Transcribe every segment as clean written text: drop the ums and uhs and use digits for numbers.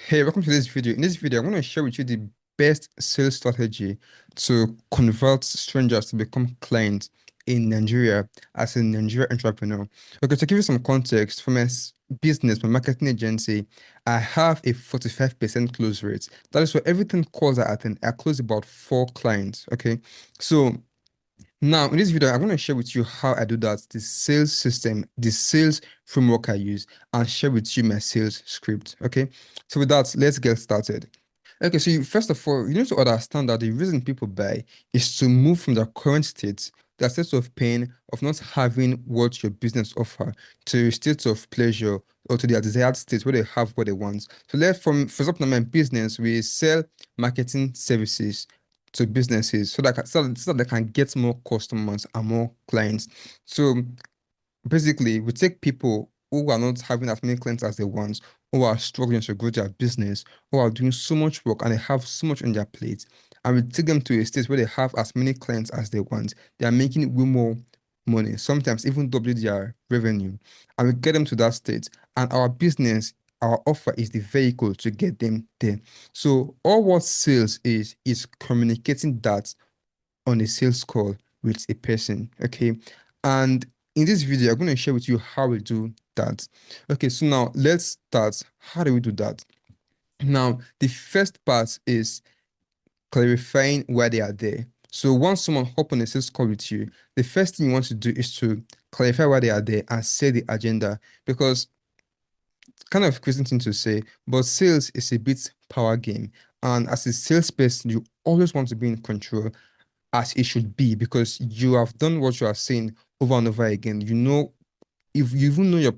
Hey, welcome to this video. In this video, I'm going to share with you the best sales strategy to convert strangers to become clients in Nigeria as a Nigerian entrepreneur. Okay, to give you some context, from business, my marketing agency, I have a 45% close rate. That is for everything calls I attend. I close about four clients. Okay, so now, in this video, I'm going to share with you how I do that, the sales system, the sales framework I use, and share with you my sales script. Okay. So with that, let's get started. Okay, so first of all, you need to understand that the reason people buy is to move from their current state, their state of pain, of not having what your business offer, to a state of pleasure or to their desired state where they have what they want. So for example, in my business, we sell marketing services to businesses so that they can get more customers and more clients. So basically, we take people who are not having as many clients as they want, who are struggling to grow their business, who are doing so much work and they have so much on their plate, and we take them to a state where they have as many clients as they want. They are making way more money, sometimes even double their revenue, and we get them to that state. And our business, our offer is the vehicle to get them there. So all what sales is communicating that on a sales call with a person. Okay. And in this video, I'm going to share with you how we do that. Okay, so now let's start. How do we do that? Now, the first part is clarifying why they are there. So once someone hop on a sales call with you, the first thing you want to do is to clarify why they are there and set the agenda, because kind of crazy thing to say, but sales is a bit power game. And as a salesperson, you always want to be in control as it should be, because you have done what you are saying over and over again. You know, if you even know your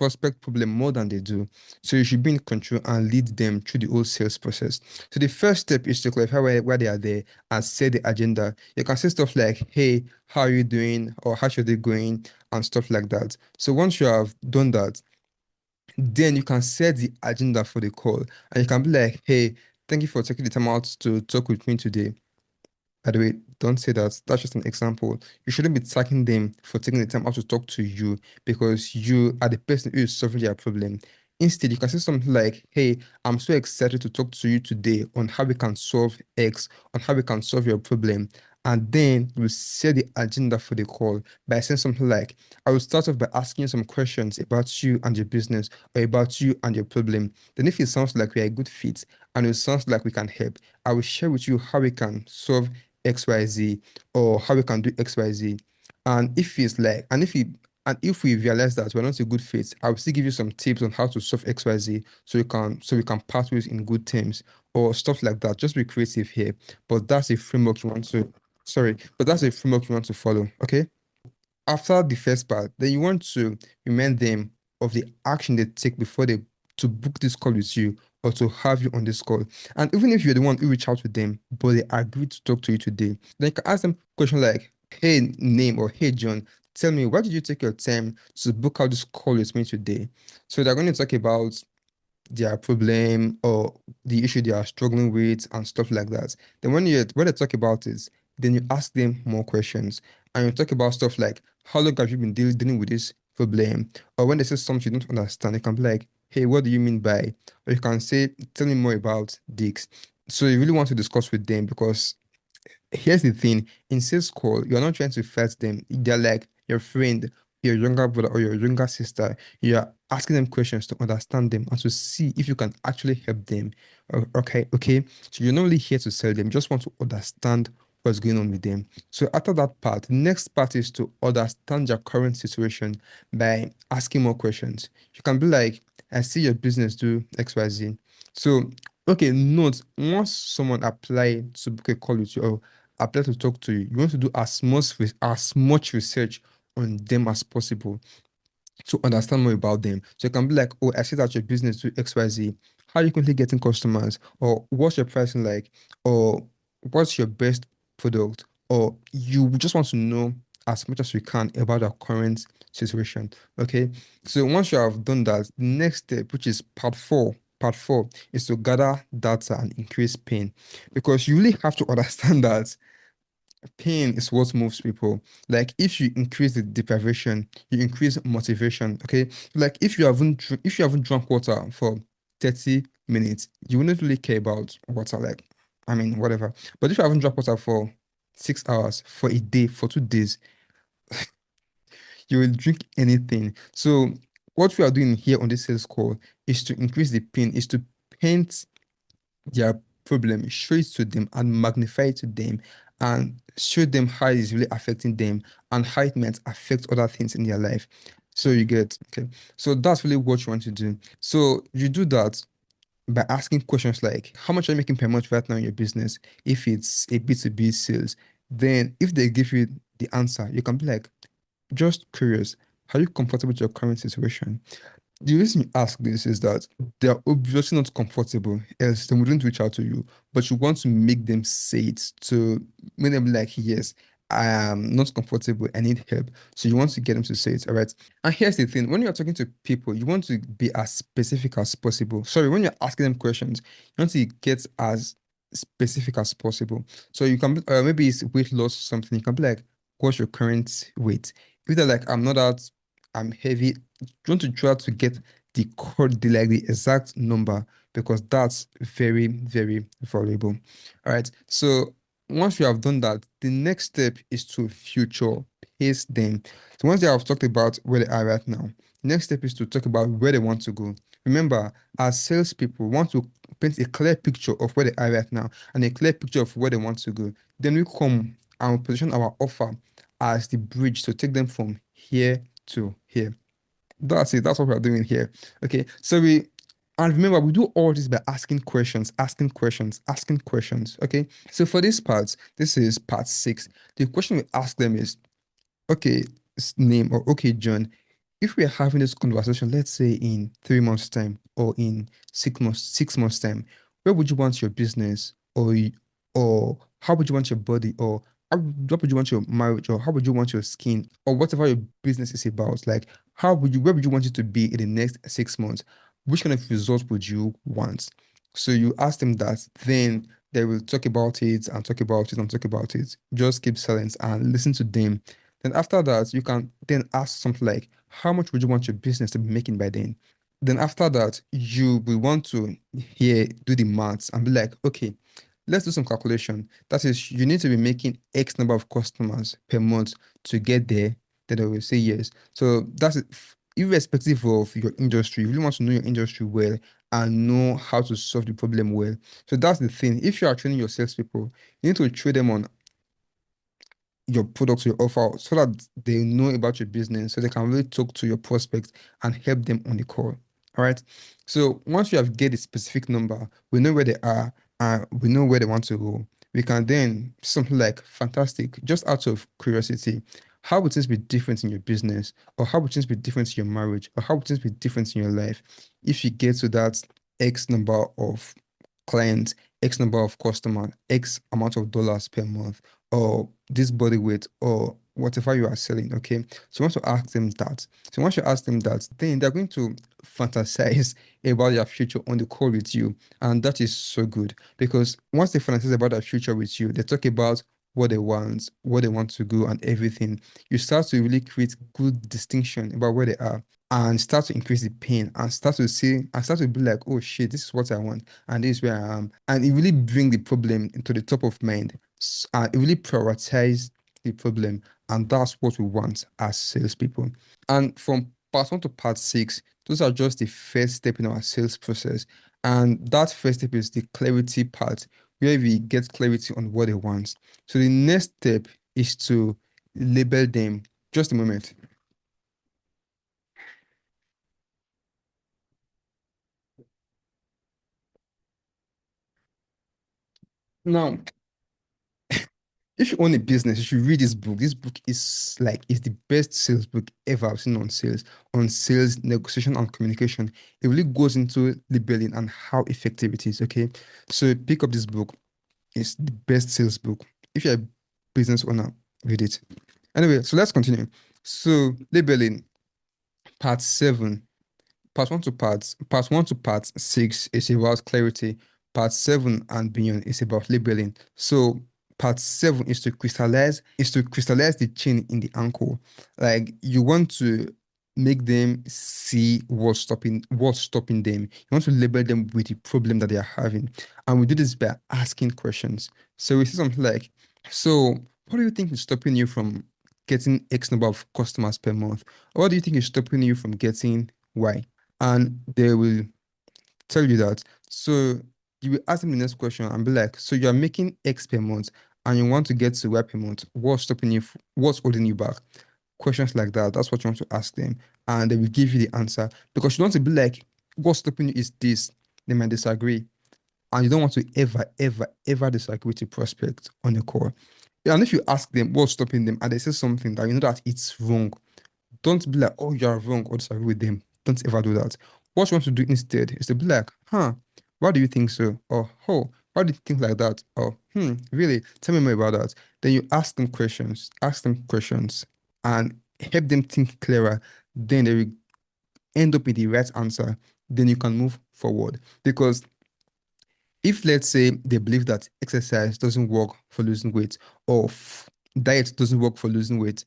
prospect problem more than they do, so you should be in control and lead them through the whole sales process. So the first step is to clarify why they are there and set the agenda. You can say stuff like, hey, how are you doing? Or how should they going? And stuff like that. So once you have done that, then you can set the agenda for the call. And you can be like, hey, thank you for taking the time out to talk with me today. By the way, don't say that. That's just an example. You shouldn't be thanking them for taking the time out to talk to you, because you are the person who is solving their problem. Instead, you can say something like, hey, I'm so excited to talk to you today on how we can solve X, on how we can solve your problem. And then you set the agenda for the call by saying something like, I will start off by asking you some questions about you and your business, or about you and your problem. Then, if it sounds like we are a good fit and it sounds like we can help, I will share with you how we can solve XYZ, or how we can do XYZ. And if it's like, and if we realize that we're not a good fit, I will still give you some tips on how to solve XYZ, so we can part ways in good terms or stuff like that. Just be creative here. But that's a framework you want to but that's a framework you want to follow. Okay. After the first part, then you want to remind them of the action they take before they to book this call with you or to have you on this call. And even if you're the one who reach out to them, but they agreed to talk to you today, then you can ask them question like, hey, name, or hey, John, tell me, why did you take your time to book out this call with me today? So they're going to talk about their problem or the issue they are struggling with and stuff like that. Then when they talk about it, then you ask them more questions and you talk about stuff like, how long have you been dealing with this problem? Or when they say something you don't understand, you can be like, hey, what do you mean by? Or you can say, tell me more about this. So you really want to discuss with them, because here's the thing, in sales call, you're not trying to fight them. They're like your friend, your younger brother, or your younger sister. You're asking them questions to understand them and to see if you can actually help them. Okay. So you're not really here to sell them, you just want to understand what's going on with them. So after that part, the next part is to understand your current situation by asking more questions. You can be like, I see your business do XYZ. So, okay, note, once someone apply to book a call with you or apply to talk to you, you want to do as much research on them as possible to understand more about them. So you can be like, oh, I see that your business do XYZ. How are you currently getting customers? Or what's your pricing like? Or what's your best product? Or you just want to know as much as you can about our current situation. Okay. So once you have done that, the next step, which is part four, is to gather data and increase pain. Because you really have to understand that pain is what moves people. Like if you increase the deprivation, you increase motivation. Okay, like if you haven't drunk water for 30 minutes, you wouldn't really care about water, like, I mean, whatever. But if you haven't drank water for 6 hours, for a day, for 2 days, you will drink anything. So what we are doing here on this sales call is to increase the pain, is to paint their problem, show it to them and magnify it to them and show them how it's really affecting them and how it might affect other things in their life. So you get, okay. So that's really what you want to do. So you do that by asking questions like, how much are you making per month right now in your business? If it's a B2B sales, then if they give you the answer, you can be like, just curious, are you comfortable with your current situation? The reason you ask this is that they are obviously not comfortable, else they wouldn't reach out to you. But you want to make them say it to make them be like, yes, I am not comfortable, I need help. So you want to get them to say it, all right? And here's the thing, when you're talking to people, you want to be as specific as possible. Sorry, when you're asking them questions, you want to get as specific as possible. So you can, maybe it's weight loss or something. You can be like, what's your current weight? If they're like, I'm not that, I'm heavy, you want to try to get the code, like the exact number, because that's very, very valuable. All right. So once you have done that, the next step is to future pace them. So once they have talked about where they are right now, next step is to talk about where they want to go. Remember, as salespeople, we want to paint a clear picture of where they are right now and a clear picture of where they want to go. Then we come and position our offer as the bridge to take them from here to here. That's it. That's what we're doing here. Okay. So and remember, we do all this by asking questions, asking questions, asking questions. Okay. So for this part, this is part 6. The question we ask them is, okay, name, or okay, John, if we are having this conversation, let's say in 3 months' time or in 6 months, 6 months' time, where would you want your business, or how would you want your body, or what would you want your marriage, or how would you want your skin, or whatever your business is about? Like, where would you want it to be in the next 6 months? Which kind of results would you want? So you ask them that, then they will talk about it and talk about it and talk about it. Just keep silence and listen to them. Then after that, you can then ask something like, how much would you want your business to be making by then? Then after that, you will want to here do the maths and be like, okay, let's do some calculation. That is, you need to be making X number of customers per month to get there. Then they will say yes. So that's it. Irrespective of your industry, you really want to know your industry well and know how to solve the problem well. So that's the thing. If you are training your salespeople, you need to train them on your products, your offer, so that they know about your business, so they can really talk to your prospects and help them on the call. All right. So once you have get a specific number, we know where they are, and we know where they want to go. We can then something like, fantastic, just out of curiosity, how would things be different in your business, or how would things be different in your marriage, or how would things be different in your life if you get to that X number of clients, X number of customers, X amount of dollars per month, or this body weight, or whatever you are selling. Okay. So once you ask them that, so once you ask them that, then they're going to fantasize about their future on the call with you. And that is so good, because once they fantasize about their future with you, they talk about what they want to go and everything. You start to really create good distinction about where they are and start to increase the pain and start to see and start to be like, oh shit, this is what I want and this is where I am. And it really bring the problem into the top of mind. It really prioritize the problem. And that's what we want as salespeople. And from part 1 to part 6, those are just the first step in our sales process. And that first step is the clarity part, where we get clarity on what they want. So the next step is to label them. Just a moment. Now, if you own a business, you should read this book. This book is the best sales book ever I've seen on sales, negotiation, and communication. It really goes into labeling and how effective it is. Okay. So pick up this book. It's the best sales book. If you're a business owner, read it. Anyway, so let's continue. So labeling, part 7. Part one to part 6 is about clarity. Part 7 and beyond is about labeling. So part 7 is to crystallize the chain in the ankle. Like, you want to make them see what's stopping them. You want to label them with the problem that they are having. And we do this by asking questions. So we say something like, so what do you think is stopping you from getting X number of customers per month? Or what do you think is stopping you from getting Y? And they will tell you that. So you will ask them the next question and be like, so you are making X per month and you want to get to Y per month. What's stopping you? What's holding you back? Questions like that. That's what you want to ask them. And they will give you the answer. Because you don't want to be like, what's stopping you is this. They might disagree. And you don't want to ever, ever, ever disagree with a prospect on a call. And if you ask them what's stopping them and they say something that you know that it's wrong, don't be like, oh, you're wrong or disagree with them. Don't ever do that. What you want to do instead is to be like, huh, why do you think so? Or, oh, why do you think like that? Or, really, tell me more about that. Then you ask them questions, and help them think clearer. Then they will end up with the right answer. Then you can move forward. Because if, let's say, they believe that exercise doesn't work for losing weight, or diet doesn't work for losing weight,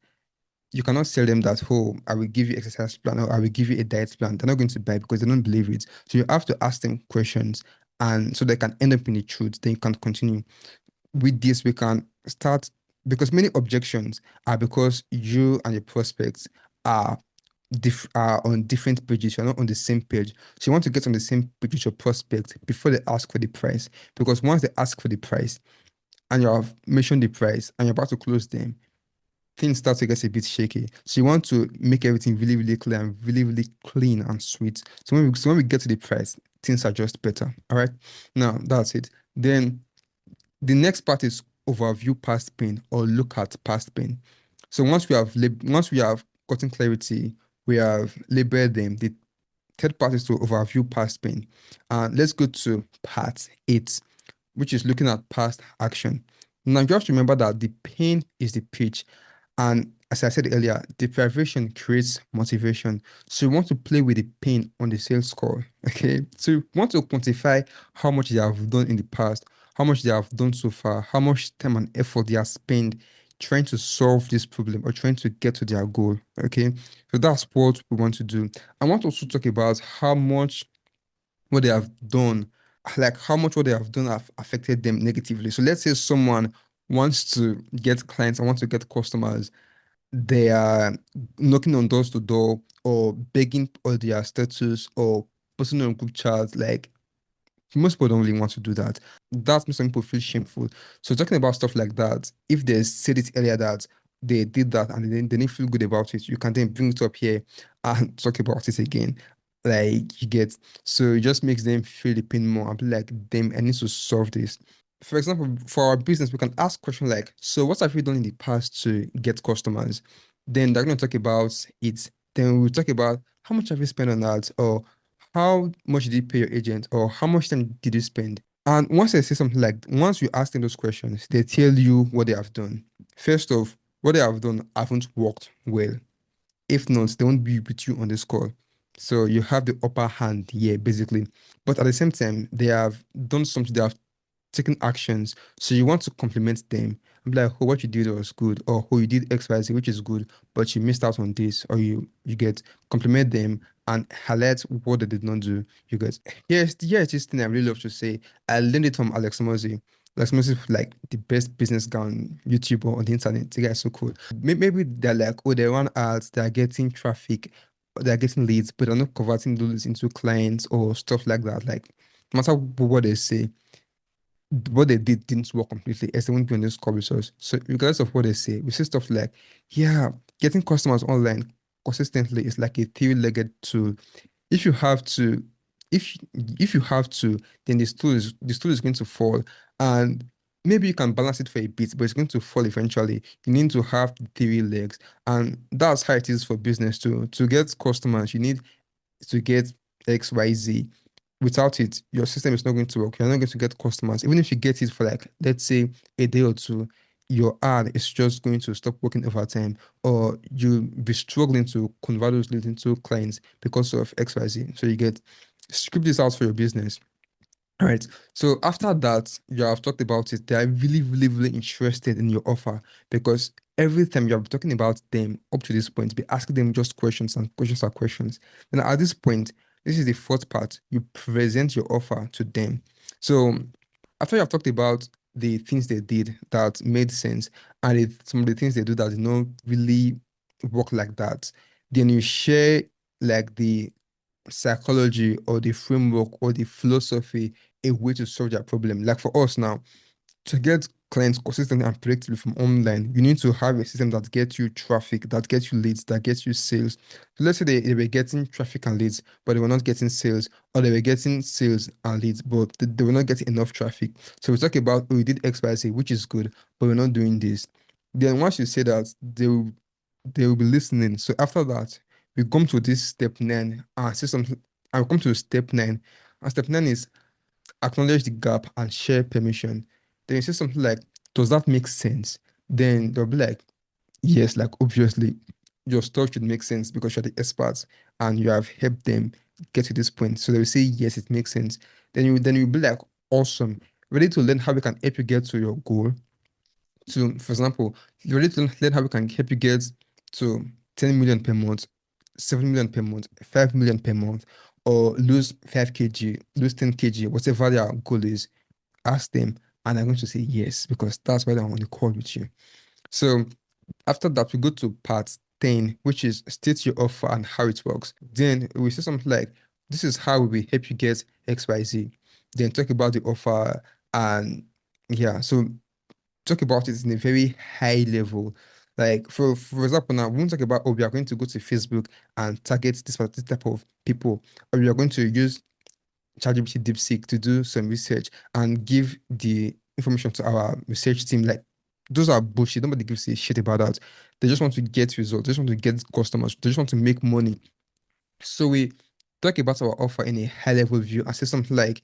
you cannot tell them that, oh, I will give you exercise plan or I will give you a diet plan. They're not going to buy because they don't believe it. So you have to ask them questions and so they can end up in the truth. Then you can continue. With this, we can start because many objections are because you and your prospects are are on different pages. You're not on the same page. So you want to get on the same page with your prospect before they ask for the price. Because once they ask for the price and you have mentioned the price and you're about to close them, things start to get a bit shaky. So you want to make everything really, really clear and really, really clean and sweet. So when we get to the price, things are just better. All right. Now that's it. Then the next part is overview past pain or look at past pain. So once we have gotten clarity, we have labeled them. The third part is to overview past pain. Let's go to part 8, which is looking at past action. Now you have to remember that the pain is the pitch. And as I said earlier, deprivation creates motivation. So you want to play with the pain on the sales call. Okay. So you want to quantify how much they have done in the past, how much they have done so far, how much time and effort they have spent trying to solve this problem or trying to get to their goal. Okay. So that's what we want to do. I want to also talk about how much what they have done, like how much what they have done have affected them negatively. So let's say someone wants to get clients and wants to get customers, they are knocking on doors to door or begging all their status or posting on group chats. Like most people don't really want to do that. That makes some people feel shameful. So talking about stuff like that, if they said it earlier that they did that and they didn't feel good about it, you can then bring it up here and talk about it again. Like you get, so it just makes them feel the pain more and be like, damn, I need to solve this. For example, for our business, we can ask questions like, so what have you done in the past to get customers? Then they're going to talk about it. Then we'll talk about how much have you spent on that, or how much did you pay your agent, or how much time did you spend? And once they say something like, once you ask them those questions, they tell you what they have done. First off, what they have done haven't worked well. If not, they won't be with you on this call. So you have the upper hand here, basically. But at the same time, they have done something, they have taking actions. So you want to compliment them and be like, oh, what you did was good, or oh, you did XYZ, which is good, but you missed out on this, or you get compliment them and highlight what they did not do. You get here's this thing I really love to say. I learned it from Alex Mozi. Alex Mozi is like the best business guy on YouTube or on the internet. The guy is so cool. Maybe they're like, oh, they run ads, they're getting traffic, they're getting leads, but they're not converting those into clients or stuff like that. Like, no matter what they say, what they did didn't work completely as they won't be on this call with us. So regardless of what they say, we say stuff like, yeah, getting customers online consistently is like a three-legged tool. If you have to, if if you have to, then the stool is going to fall. And maybe you can balance it for a bit, but it's going to fall eventually. You need to have the three legs. And that's how it is for business too. To get customers, you need to get XYZ. Without it, your system is not going to work. You're not going to get customers. Even if you get it for like, let's say, a day or two, your ad is just going to stop working over time, or you'll be struggling to convert those leads into clients because of XYZ. So you get script this out for your business. All right. So after that, you have talked about it. They are really, really, really interested in your offer because every time you're talking about them up to this point, be asking them just questions and questions are questions. Then at this point, this is the fourth part. You present your offer to them. So after you have talked about the things they did that made sense and some of the things they do that did not really work like that, then you share like the psychology or the framework or the philosophy, a way to solve their problem. Like for us now, to get clients consistently and predictably from online, you need to have a system that gets you traffic, that gets you leads, that gets you sales. So let's say they were getting traffic and leads, but they were not getting sales, or they were getting sales and leads, but they were not getting enough traffic. So we talk about, oh, we did X, Y, Z, which is good, but we're not doing this. Then once you say that, they will be listening. So after that, we come to this step nine and say something. I'll come to step nine. And step nine is acknowledge the gap and share permission. Then you say something like, does that make sense? Then they'll be like, yes, like obviously your stuff should make sense because you're the experts and you have helped them get to this point. So they will say, yes, it makes sense. Then you'll be like, awesome, ready to learn how we can help you get to your goal. So for example, you're ready to learn how we can help you get to 10 million per month, 7 million per month, 5 million per month, or lose 5 kg, lose 10 kg, whatever their goal is, ask them, and I'm going to say yes, because that's why I'm on the call with you. So after that, we go to part 10, which is state your offer and how it works. Then we say something like, this is how we help you get XYZ. Then talk about the offer and yeah, so talk about it in a very high level. Like for example, now we won't talk about, oh, we are going to go to Facebook and target this particular type of people, or we are going to use ChatGPT DeepSeek to do some research and give the information to our research team. Like those are bullshit. Nobody gives a shit about that. They just want to get results. They just want to get customers. They just want to make money. So we talk about our offer in a high level view and say something like,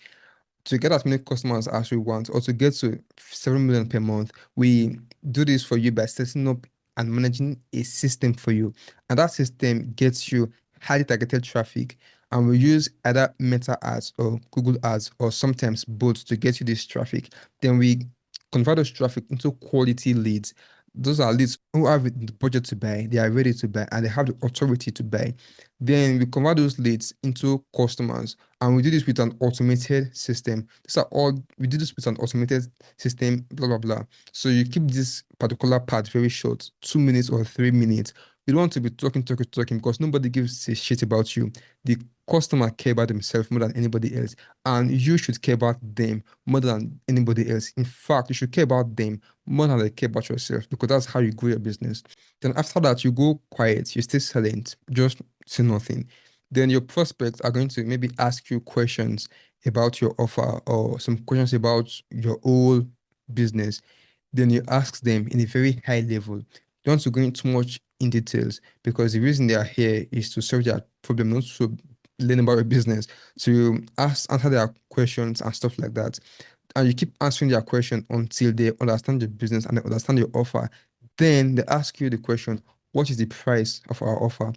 to get as many customers as we want or to get to 7 million per month, we do this for you by setting up and managing a system for you. And that system gets you highly targeted traffic. And we use either Meta ads or Google ads or sometimes both to get you this traffic. Then we convert those traffic into quality leads. Those are leads who have the budget to buy, they are ready to buy, and they have the authority to buy. Then we convert those leads into customers, and we do this with an automated system. These are all we do this with an automated system, blah blah blah. So you keep this particular part very short, 2 minutes or 3 minutes. You don't want to be talking, talking, talking because nobody gives a shit about you. The customer care about themselves more than anybody else, and you should care about them more than anybody else. In fact, you should care about them more than they care about yourself because that's how you grow your business. Then after that, you go quiet, you stay silent, just say nothing. Then your prospects are going to maybe ask you questions about your offer or some questions about your whole business. Then you ask them in a very high level. You don't want to go into too much in details because the reason they are here is to solve their problem, not to learn about your business. So you answer their questions and stuff like that. And you keep answering their question until they understand your business and they understand your offer. Then they ask you the question, what is the price of our offer?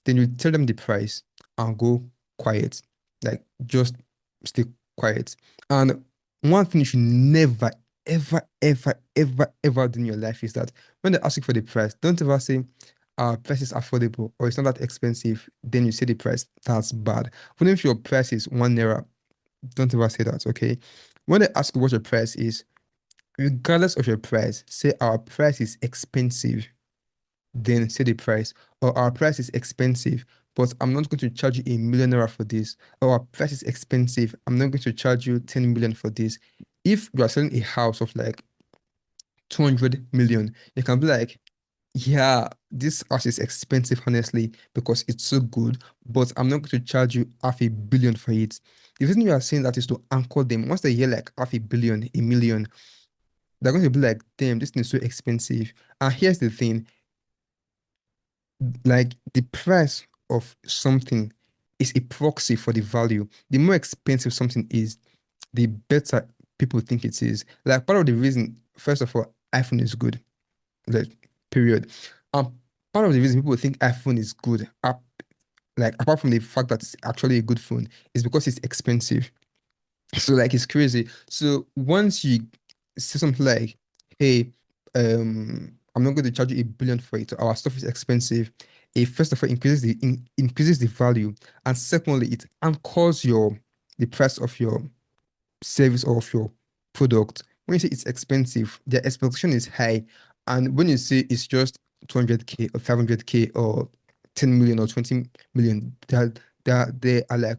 Then you tell them the price and go quiet. Like just stay quiet. And one thing you should never, ever, ever, ever, ever do in your life is that when they ask you for the price, don't ever say our price is affordable or it's not that expensive. Then you say the price. That's bad. Even if your price is 1 naira, don't ever say that, okay? When they ask you what your price is, regardless of your price, say our price is expensive, then say the price. Or our price is expensive, but I'm not going to charge you 1 million naira for this. Or our price is expensive, I'm not going to charge you 10 million for this. If you are selling a house of like 200 million, you can be like, yeah, this house is expensive, honestly, because it's so good, but I'm not going to charge you 500 million for it. The reason you are saying that is to anchor them. Once they hear like 500 million, 1 million, they're going to be like, damn, this thing is so expensive. And here's the thing, like the price of something is a proxy for the value. The more expensive something is, the better people think it is. Like part of the reason, first of all, iPhone is good. Like period. Part of the reason people think iPhone is good, like apart from the fact that it's actually a good phone, is because it's expensive. So like it's crazy. So once you say something like, "Hey, I'm not going to charge you 1 billion for it. Our stuff is expensive. It first of all increases the value, and secondly, it anchors the price of your service or of your product. When you say it's expensive, the expectation is high, and when you say it's just 200k or 500k or 10 million or 20 million, they are like,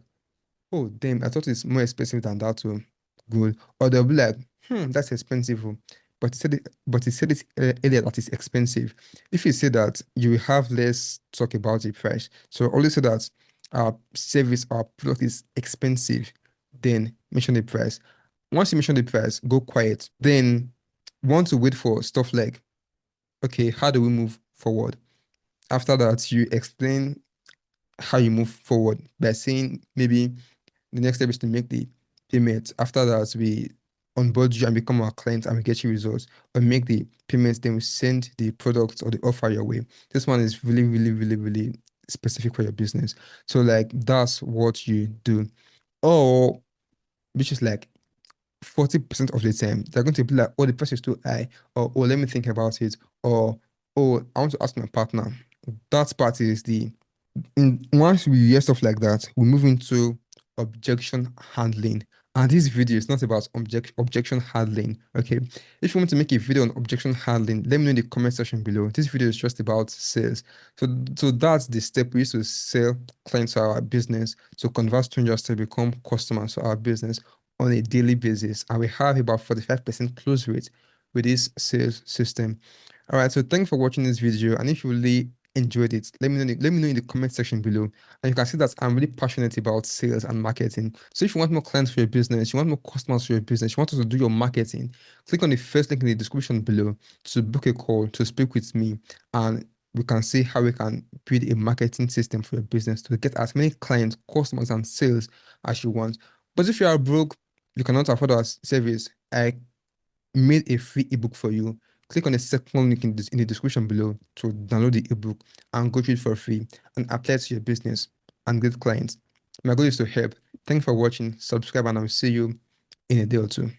oh, damn, I thought it's more expensive than that too. Good. Or they'll be like, that's expensive. Oh." But he said it earlier that it's expensive. If you say that, you will have less talk about the price. So always say that our service, our product is expensive, then mention the price. Once you mention the price, go quiet. Then want to wait for stuff like, okay, how do we move forward? After that, you explain how you move forward by saying maybe the next step is to make the payment. After that, we onboard you and become our client and we get you results. Or make the payments, then we send the product or the offer your way. This one is really, really, really, really specific for your business. So like that's what you do. Or which is like 40% of the time, they're going to be like, oh, the price is too high, or oh, let me think about it, or oh, I want to ask my partner. That part is once we hear stuff like that, we move into objection handling. And this video is not about objection handling. Okay. If you want to make a video on objection handling, let me know in the comment section below. This video is just about sales. So that's the step we used to sell clients to our business, to convert strangers to become customers to our business on a daily basis. And we have about 45% close rate with this sales system. All right, so thanks for watching this video. And if you really enjoyed it, let me know in the comment section below. And you can see that I'm really passionate about sales and marketing. So if you want more clients for your business, you want more customers for your business, you want us to do your marketing, click on the first link in the description below to book a call to speak with me, and we can see how we can build a marketing system for your business to get as many clients, customers, and sales as you want. But if you are broke, you cannot afford our service, I made a free ebook for you. Click on the second link in the description below to download the ebook and go through it for free and apply it to your business and get clients. My goal is to help. Thanks for watching. Subscribe, and I will see you in a day or two.